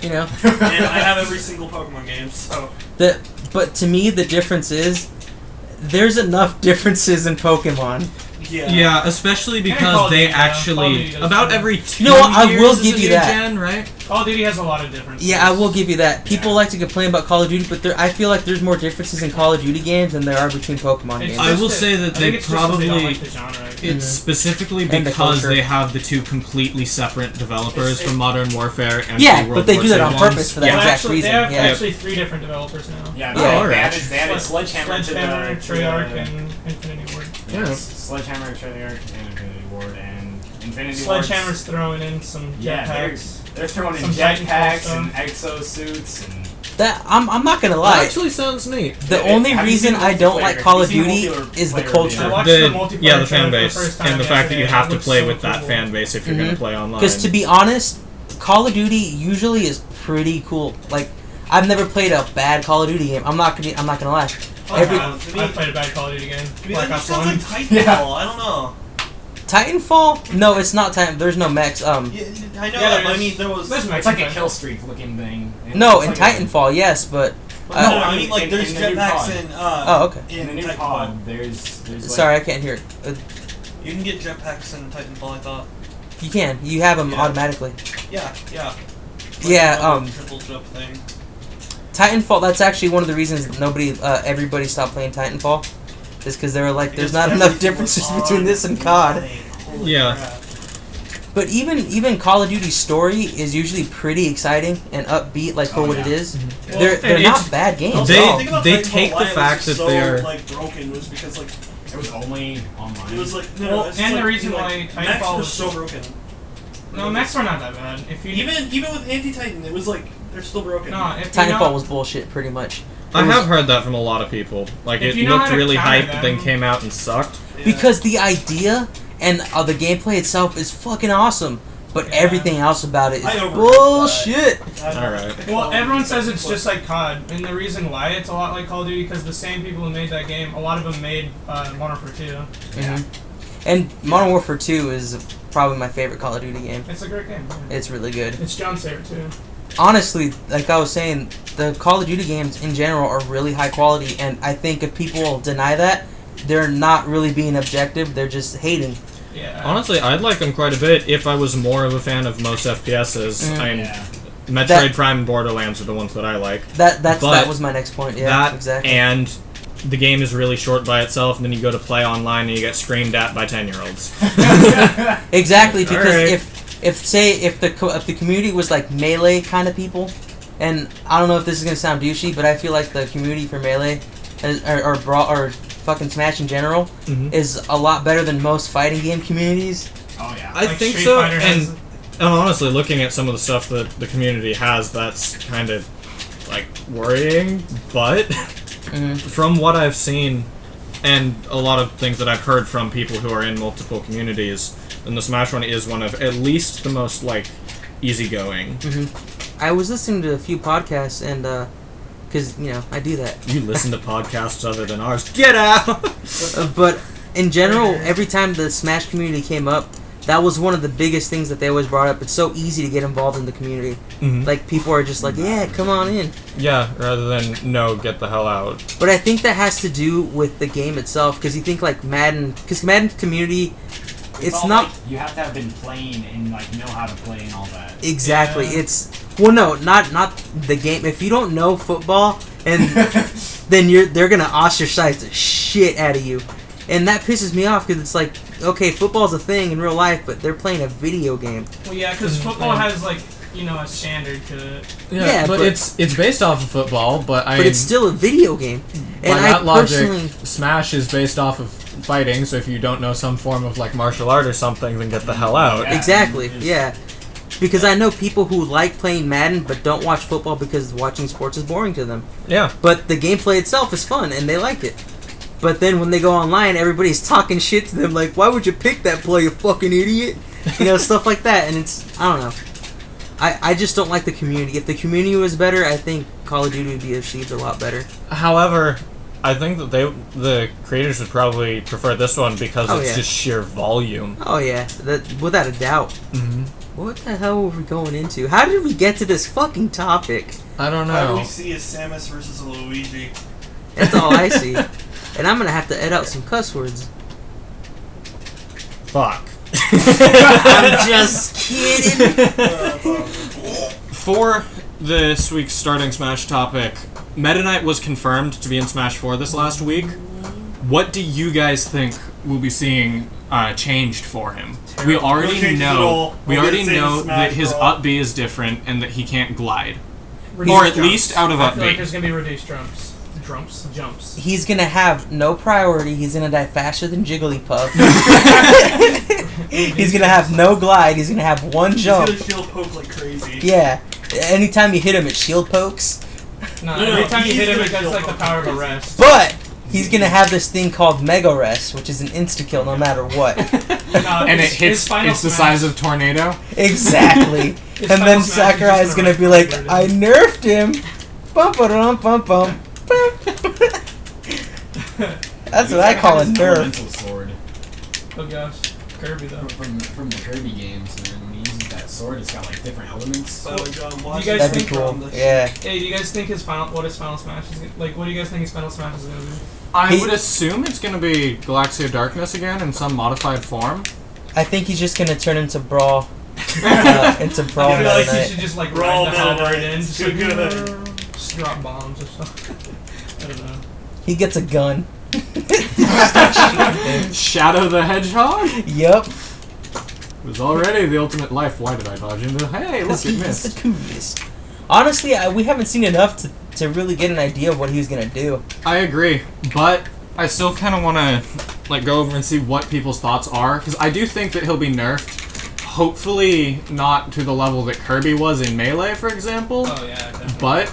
you know. And I have every single Pokemon game, so. But to me, the difference is there's enough differences in Pokemon. Yeah. Yeah, especially Call because of they Duty, Call of actually Duty does about too. every 2 You know what, I years will is give a you new that. gen, right? Call of Duty has a lot of differences. Yeah, I will give you that. People like to complain about Call of Duty, but I feel like there's more differences in Call of Duty games than there are between Pokemon It's games. I just will that- say that I they think it's just 'cause they don't probably- like the genre. It's specifically And the because culture. they have the 2 completely separate developers from Modern Warfare and Yeah, the World but they War do that II on ones. purpose for that Yeah. exact actually, reason. They have Yeah. actually 3 different developers now. Yeah, Yeah, they alright. added Sledgehammer to the... Treyarch, and Infinity Ward. Yeah. Sledgehammer, Treyarch, and Infinity Ward, and Infinity Sledgehammer's throwing in some Yeah, jetpacks. They're throwing in Some Titanfall jetpacks and stuff. exosuits and... That I'm not gonna That lie. actually sounds neat. The only Have you reason seen I don't multiplayer? like Call of Have you Duty seen is the multiplayer culture. video? I watched The, the multiplayer yeah, the trailer fan for the base, first time and the fact that you yesterday, have and to it looks play so with that cool. fan base if you're Mhm. gonna play online. Because to be honest, Call of Duty usually is pretty cool. Like I've never played a bad Call of Duty game. I'm not gonna lie. Oh, Every- to me, I played a bad Call of Duty game. to me Black that Ops just sounds 1. like Titanfall. I don't know. Titanfall? No, it's not Titan. There's no mechs. Yeah, I know Yeah, that, but I there's- mean, there was. there's It's like a kill streak looking thing. And No, it's in like a- Titanfall, yes, but No, I in- mean, like, in- there's in the new jetpacks COD. in. oh, okay. In the new Titanfall. COD, there's like, Sorry, I can't hear it. You can get jetpacks in Titanfall, I thought. You can. You have them Yeah. automatically. Yeah, yeah. Yeah, another triple jump thing. Titanfall. That's actually one of the reasons everybody stopped playing Titanfall. Is because they were like, there's not Because enough everything differences was between this and COD. online. Holy Yeah. crap. But even Call of Duty's story is usually pretty exciting and upbeat, like for Oh, what yeah. it is. Well, They're and not it's- bad games. They- at all. The thing about they Titanfall, take the why it fact was that so, they're- like broken was because like it was only online. it was like no, Well, it's and like, the reason like, why mechs Titanfall were was so broken. No, mechs were not that bad. If you Even with Anti-Titan, it was like they're still broken. no, if you Titanfall know, was bullshit, pretty much. I It was- have heard that from a lot of people. Like, If it you know looked how to really counter hyped, but then them- came out and sucked. Yeah. Because the idea and the gameplay itself is fucking awesome, but Yeah. everything else about it I is overrated bullshit. Alright. well, everyone says it's just like COD, and the reason why it's a lot like Call of Duty because the same people who made that game, a lot of them made Modern Warfare 2. Mhm. And Modern Warfare 2 is probably my favorite Call of Duty game. It's a great game. Yeah. It's really good. It's John's favorite too. Honestly, like I was saying, the Call of Duty games in general are really high quality, and I think if people deny that, they're not really being objective, they're just hating. Yeah. Honestly, I'd like them quite a bit if I was more of a fan of most FPSs. Mm. I mean, Yeah. Metroid That- Prime and Borderlands are the ones that I like. That But was my next point. Yeah, that exactly. and the game is really short by itself, and then you go to play online and you get screamed at by 10-year-olds. Exactly, because Alright. if the community was like Melee kind of people, and I don't know if this is gonna sound douchey, but I feel like the community for Melee or fucking Smash in general Mhm. is a lot better than most fighting game communities. Oh yeah. I Like think Street so, Fighter has- and honestly, looking at some of the stuff that the community has, that's kind of like worrying. But Mhm. from what I've seen, and a lot of things that I've heard from people who are in multiple communities, then the Smash one is one of at least the most like easygoing. Mhm. I was listening to a few podcasts and because I do that. You listen to podcasts other than ours. Get out! But in general, every time the Smash community came up, that was one of the biggest things that they always brought up. It's so easy to get involved in the community. Mhm. Like, people are just like, yeah, come on in. Yeah, rather than, no, get the hell out. But I think that has to do with the game itself, because you think, like, Madden... Because Madden community, it's all not... like, you have to have been playing and, like, know how to play and all that. Exactly. Yeah. It's... Well, no, not the game. If you don't know football, and then they're going to ostracize the shit out of you. And that pisses me off, because it's like, okay, football's a thing in real life, but they're playing a video game. Well, yeah, because football has like a standard to it. Yeah, but it's based off of football, but But it's still a video game. by And that I logic, personally... Smash is based off of fighting, so if you don't know some form of, like, martial art or something, then get the hell out. Yeah. Exactly, yeah. Because I know people who like playing Madden but don't watch football because watching sports is boring to them. Yeah. But the gameplay itself is fun and they like it. But then when they go online, everybody's talking shit to them like, why would you pick that play, you fucking idiot? Stuff like that. And it's, I don't know. I just don't like the community. If the community was better, I think Call of Duty would be achieved a lot better. However, I think that the creators would probably prefer this one because Oh, it's yeah. just sheer volume. Oh yeah, that without a doubt. Mm-hmm. What the hell were we going into? How did we get to this fucking topic? I don't All know. we see is Samus versus a Luigi. That's all I see. And I'm gonna have to edit out some cuss words. Fuck. I'm just kidding. For this week's starting Smash topic, Meta Knight was confirmed to be in Smash 4 this last week. What do you guys think we'll be seeing changed for him? We No already changes at know. all. We We'll already get the same know Smash that his Bros. up B is different and that he can't glide, Reduced or at jumps. least out of I up feel like B. there's gonna be reduced jumps. He's gonna have no priority. He's gonna die faster than Jigglypuff. He's gonna have no glide. He's gonna have one He's jump. gonna shield poke like crazy. Yeah. Anytime you hit him, it shield pokes. No, No, every time you he's hit him, gonna it does kill like the both power of a of us. rest. But he's gonna have this thing called Mega Rest, which is an insta kill no matter what. And it hits. It's the size of tornado. Exactly. His And final then smash is Sakurai's just gonna be like, I nerfed him. Bum ba bum bum. That's what I call a His nerf. elemental sword Oh gosh, Kirby though. from the Kirby games, man. When he uses that sword, it's got like different elements. So, John, watch You guys That'd be think cool. from the- Yeah. Hey, do you guys think his final smash is like? What do you guys think his final smash is gonna be? I He- would assume it's going to be Galaxia Darkness again in some modified form. I think he's just gonna turn into Brawl. Into I Brawl feel Meta like he Knight. should just like Brawl ride the Meta hell Knight. right in, It's just too like good. just drop bombs or something. I don't know. He gets a gun. Shadow the Hedgehog? Yup. It was already the ultimate life. Why did I dodge into? Hey, look, Because it he's missed. the coolest. Honestly, we haven't seen enough to really get an idea of what he was gonna do. I agree, but I still kind of want to like go over and see what people's thoughts are, because I do think that he'll be nerfed. Hopefully not to the level that Kirby was in Melee, for example. Oh yeah, definitely. But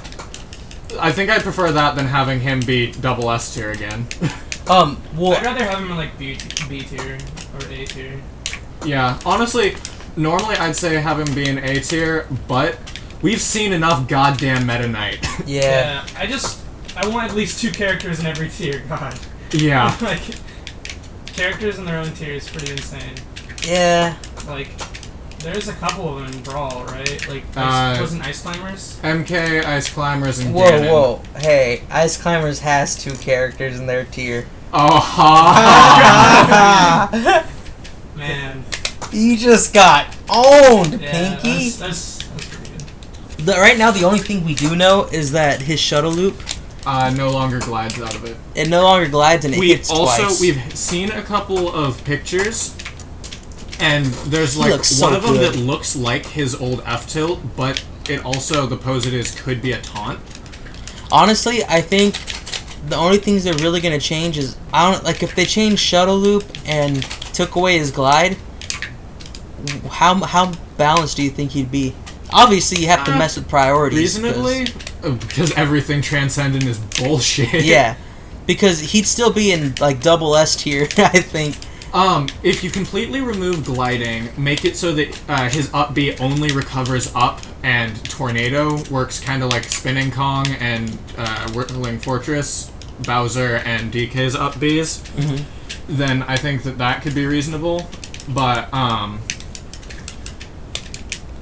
I think I prefer that than having him be double S tier again. I'd Well, rather have him in like B tier or A tier. Yeah, honestly, normally I'd say have him be an A tier, but we've seen enough goddamn Meta Knight. yeah. I want at least 2 characters in every tier. God. Yeah. Like characters in their own tier is pretty insane. Yeah. Like there's a couple of them in Brawl, right? Like wasn't Ice Climbers? MK, Ice Climbers, and Whoa, Ganon. whoa. Hey, Ice Climbers has 2 characters in their tier. Oh, Man. You just got owned, Yeah, Pinky. that's pretty good. Right now, the only thing we do know is that his shuttle loop, no longer glides out of it. it no longer glides and it hits twice. We've seen a couple of pictures, and there's He like looks so one of them good. that looks like his old F tilt, but it also, the pose it is could be a taunt. Honestly, I think the only things they're really gonna change is like if they change shuttle loop and took away his glide. How balanced do you think he'd be? Obviously, you have to mess with priorities. Reasonably, because everything transcendent is bullshit. Yeah, because he'd still be in like double S tier, I think, If you completely remove gliding, make it so that his up B only recovers up, and Tornado works kind of like Spinning Kong and Whirling Fortress, Bowser and DK's up Bs, then I think that could be reasonable. But,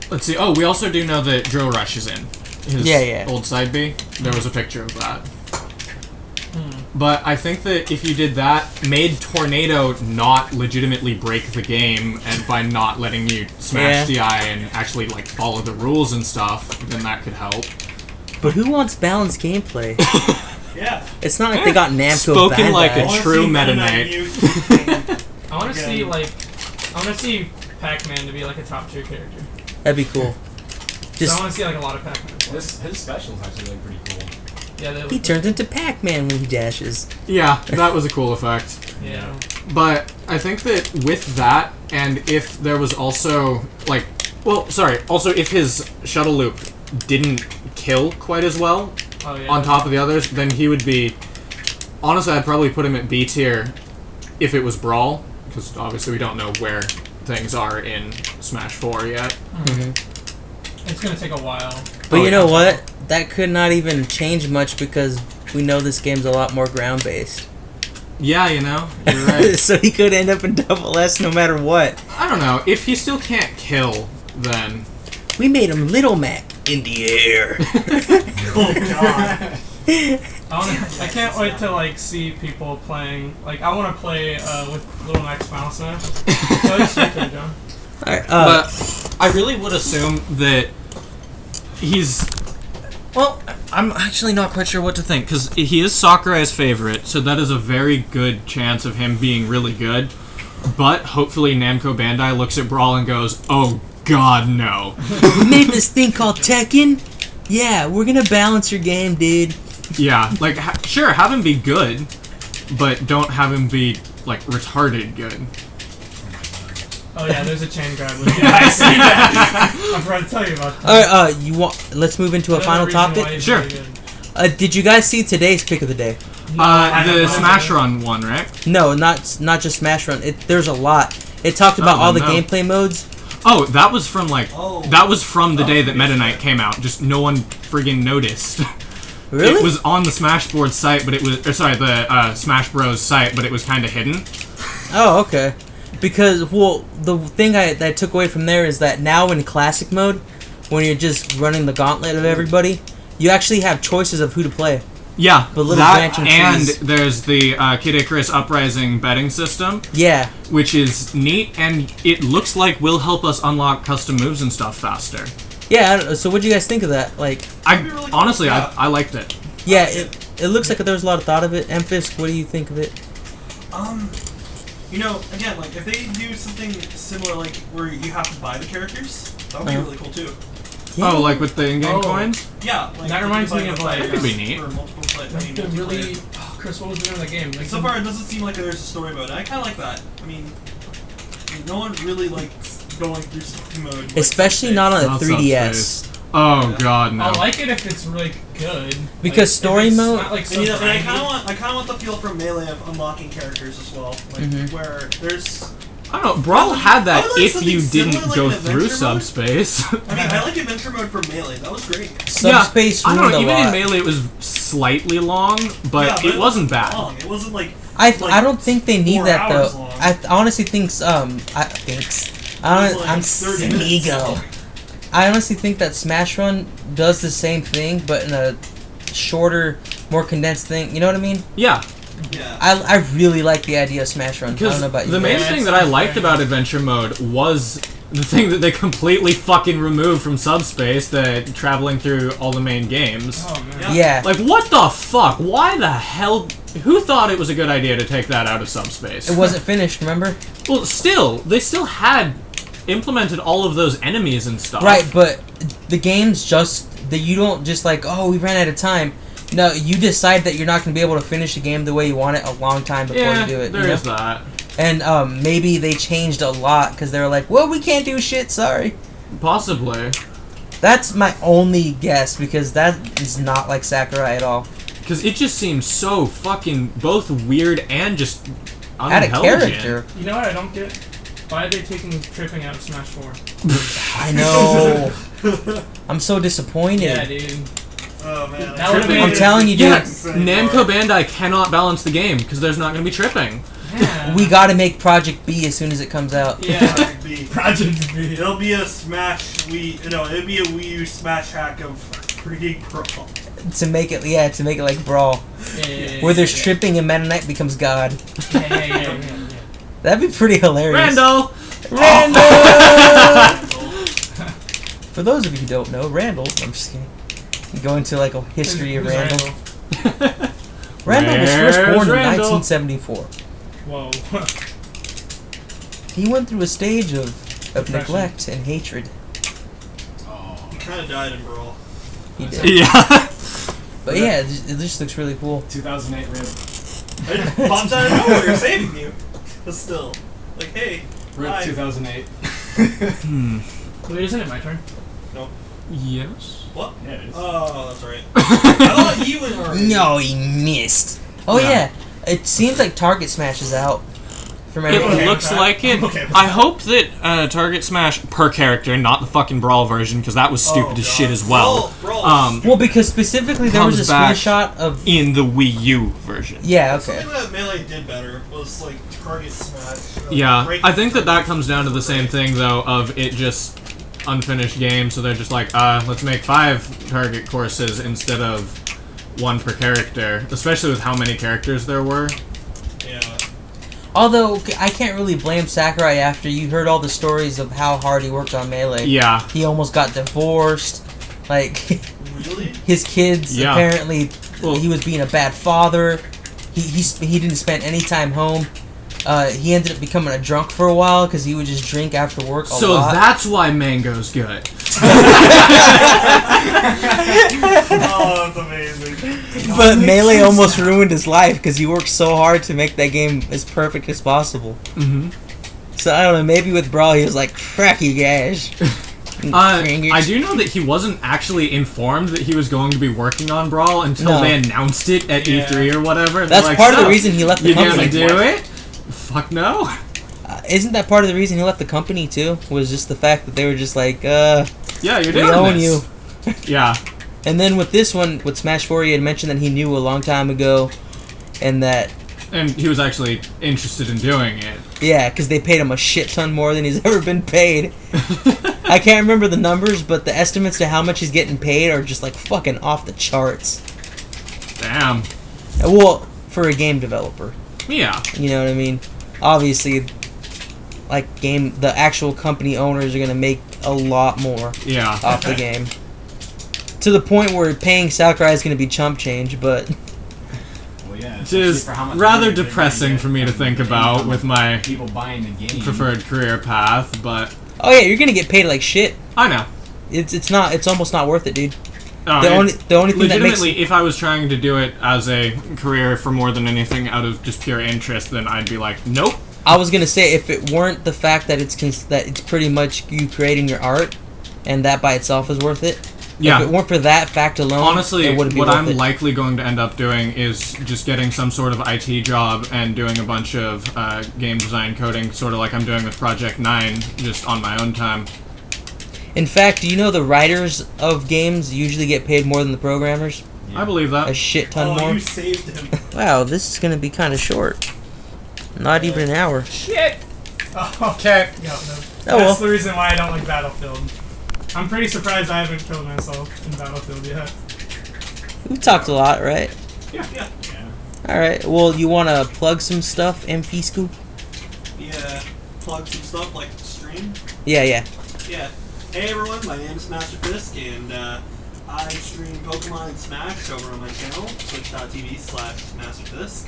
let's see. Oh, we also do know that Drill Rush is in his old side B. There was a picture of that. But I think that if you did that, made Tornado not legitimately break the game, and by not letting you smash DI and actually like follow the rules and stuff, then that could help. But who wants balanced gameplay? Yeah. It's not like they got Namco Spoken like a I true wanna see Meta Knight. I want to see Pac-Man to be like a top tier character. That'd be cool. So I want to see like a lot of Pac-Man. His specials actually look pretty cool. Yeah, He turns into Pac-Man when he dashes. Yeah, that was a cool effect. Yeah. But I think that with that, and if there was also, like, also if his shuttle loop didn't kill quite as well on top of the others, then he would be, honestly, I'd probably put him at B tier if it was Brawl, because obviously we don't know where things are in Smash 4 yet. It's going to take a while. But you know what? That could not even change much because we know this game's a lot more ground-based. Yeah, you know, you're right. So he could end up in double S no matter what. I don't know. If he still can't kill, then... We made him Little Mac in the air. Oh, God. I can't wait to like see people playing. Like I want to play with Little Max Final Smash. So it's your turn, John. Alright, but I really would assume that he's... Well, I'm actually not quite sure what to think, because he is Sakurai's favorite, so that is a very good chance of him being really good. But hopefully Namco Bandai looks at Brawl and goes, oh god, no. we made this thing called Tekken? Yeah, we're gonna balance your game, dude. Yeah, like, sure, have him be good, but don't have him be, like, retarded good. Oh yeah, there's a chain grab. Yeah, I see that. I forgot to tell you about that. Alright, let's move into a final topic? Sure. Did you guys see today's pick of the day? The Smash Run one, right? No, not just Smash Run. There's a lot. It talked about all the gameplay modes. Oh, that was from the day that Meta Knight came out. Just no one friggin' noticed. Really? It was on the Smashboard site, but it was the Smash Bros site, but it was kind of hidden. Oh, okay. Because the thing that I took away from there is that now in classic mode, when you're just running the gauntlet of everybody, you actually have choices of who to play. Yeah, the little that branching and trees. There's the Kid Icarus Uprising betting system. Yeah. Which is neat, and it looks like will help us unlock custom moves and stuff faster. Yeah, so what do you guys think of that? Like, Really cool. honestly, I liked it. Yeah, it looks like there was a lot of thought of it. MFisk, what do you think of it? You know, again, like, if they do something similar, like, where you have to buy the characters, that would be really cool, too. Yeah. Oh, like with the in-game coins? Yeah. Like, That reminds me of, like, that could be neat. For multiple Like the really, Chris, what was the name of the game? Like so far, it doesn't seem like there's a story mode, and I kind of like that. I mean, no one really likes going through story mode. Like, Especially not on a Not 3DS. Oh god, no. I like it if it's really good. Because like, story if it's mode- Not like so And, you know, and I grindy. kind of want the feel from Melee of unlocking characters as well, like where there's. I don't know, Brawl had that I would like if you something didn't similar, like go an through adventure mode. subspace. I mean, I like adventure mode for Melee. That was great. Subspace I don't ruined know, a even lot. in Melee it was slightly long, but Yeah, it wasn't bad. Long. It wasn't like. I don't think they need 4 that hours though. long. I honestly think I'm like 30 an minutes ego. long. I honestly think that Smash Run does the same thing, but in a shorter, more condensed thing. You know what I mean? Yeah, Yeah. I really like the idea of Smash Run. I don't because know about you. the main guys. thing that I liked about Adventure Mode was the thing that they completely fucking removed from Subspace, the traveling through all the main games. Oh man. Yeah. Like, what the fuck? Why the hell? Who thought it was a good idea to take that out of Subspace? It wasn't finished, remember? Well, they still had implemented all of those enemies and stuff. Right, but the game's just that you don't just like, oh, we ran out of time. No, you decide that you're not going to be able to finish the game the way you want it a long time before Yeah, you do it. there you know? is that. And maybe they changed a lot because they were like, well, we can't do shit, sorry. Possibly. That's my only guess because that is not like Sakurai at all. Because it just seems so fucking both weird and just Add a Unintelligent. character. You know what I don't get? Why are they taking tripping out of Smash 4? I know. I'm so disappointed. Yeah, dude. Oh man. That would've been- I'm telling you, dude. Yeah, Namco Bandai cannot balance the game because there's not going to be tripping. Yeah. We gotta make Project B as soon as it comes out. Yeah. Project B. Project B. It'll be a Smash it'll be a Wii U Smash hack of freaking Brawl. To make it like Brawl. Yeah. Where there's tripping and Meta Knight becomes God. Yeah. That'd be pretty hilarious. Randall! Randall! For those of you who don't know, Randall, I'm just kidding. You go into like a history of Who's Randall. Randall was first Where's born in Randall? 1974. Whoa. He went through a stage of Depression. neglect and hatred. Oh. He kind of died in Brawl. He did. Yeah. But yeah, it just looks really cool. 2008 rip. I just bumped out of nowhere, saving you. But still, like, hey, Rip hi. 2008. Wait, isn't it my turn? Yes. What? Yeah, it is. Oh, that's right. I thought you went already. No, he missed. Oh Yeah. yeah, it seems like Target Smash is out. From It everything. looks like it. Okay with I that. hope that Target Smash per character, not the fucking Brawl version, because that was stupid Oh, as shit God. as well. Brawl. Well, because specifically there was a Comes back. screenshot of. In the Wii U version. Yeah, okay. Something that Melee did better was like Target Smash. Yeah, breaking I think that target. comes down to the same thing though of it just unfinished game, so they're just like, let's make 5 target courses instead of 1 per character, especially with how many characters there were. Yeah. Although I can't really blame Sakurai after you heard all the stories of how hard he worked on Melee. Yeah, He almost got divorced. Like Really? his kids Yeah. apparently Well- he was being a bad father. He didn't spend any time home. He ended up becoming a drunk for a while because he would just drink after work a so lot. that's why Mango's good. Oh, that's amazing. But Melee almost ruined his life because he worked so hard to make that game as perfect as possible. Mm-hmm. So I don't know, maybe with Brawl he was like, cracky guys. I do know that he wasn't actually informed that he was going to be working on Brawl until No. they announced it at Yeah. E3 or whatever. That's They're like, part of "So, the reason he left the You company. gonna do it? Fuck no. Isn't that part of the reason he left the company too? Was just the fact that they were just like, Yeah, you're we doing own this. you. Yeah. And then with this one, with Smash 4, he had mentioned that he knew a long time ago, and that, And he was actually interested in doing it. yeah, because they paid him a shit ton more than he's ever been paid. I can't remember the numbers, but the estimates to how much he's getting paid are just like fucking off the charts. Damn. Well, for a game developer. Yeah. You know what I mean? Obviously, like the actual company owners are gonna make a lot more Yeah. off the game. To the point where paying Sakurai is gonna be chump change, but Well, yeah. Which especially is for how much rather money they're depressing gonna get for me to from think the about income with of my people buying the game. preferred career path, but oh yeah, you're gonna get paid like shit. I know. It's almost not worth it, dude. No, The only thing that makes legitimately, if I was trying to do it as a career for more than anything out of just pure interest, then I'd be like, nope. I was gonna say if it weren't the fact that it's pretty much you creating your art, and that by itself is worth it. Yeah. If it weren't for that fact alone, Honestly, it wouldn't be what worth I'm it. likely going to end up doing is just getting some sort of IT job and doing a bunch of game design coding, sort of like I'm doing with Project 9, just on my own time. In fact, do you know the writers of games usually get paid more than the programmers? I believe A that. shit ton Oh, more. you saved him. Wow, this is gonna be kind of short. Not even an hour. Shit! Oh, Okay. yeah, no. Oh, That's well. the reason why I don't like Battlefield. I'm pretty surprised I haven't killed myself in Battlefield yet. We talked a lot, right? Yeah. All right. Well, you want to plug some stuff, MFisk? Yeah. Plug some stuff like stream. Yeah. Yeah. Hey everyone, my name is MasterFisk, and I stream Pokemon and Smash over on my channel, twitch.tv/MasterFisk.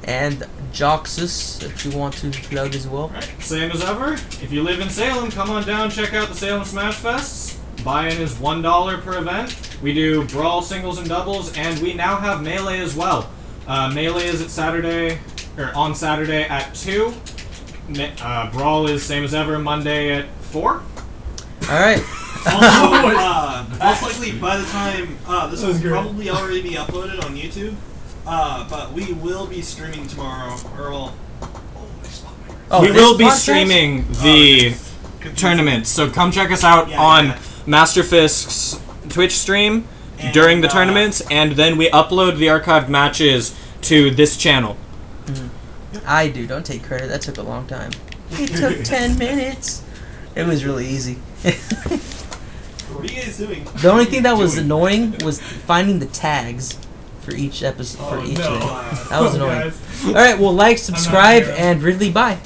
And Jaxas, if you want to plug as well. Right. Same as ever. If you live in Salem, come on down, check out the Salem Smash Fests. Buy-in is $1 per event. We do Brawl singles and doubles, and we now have Melee as well. Melee is on Saturday at 2. Brawl is same as ever, Monday at 4. All right. Also, most likely by the time this will was great. probably already be uploaded on YouTube. But we will be streaming tomorrow, or well. We this will be podcast? streaming the tournaments, so come check us out on MFisk's Twitch stream And, during the tournaments, and then we upload the archived matches to this channel. I do. Don't take credit. That took a long time. It took 10 minutes. It was really easy. What are you guys doing? The only thing that was annoying was finding the tags for each episode. For each thing. That was annoying. Guys. All right. Well, like, subscribe, here. and Ridley, bye.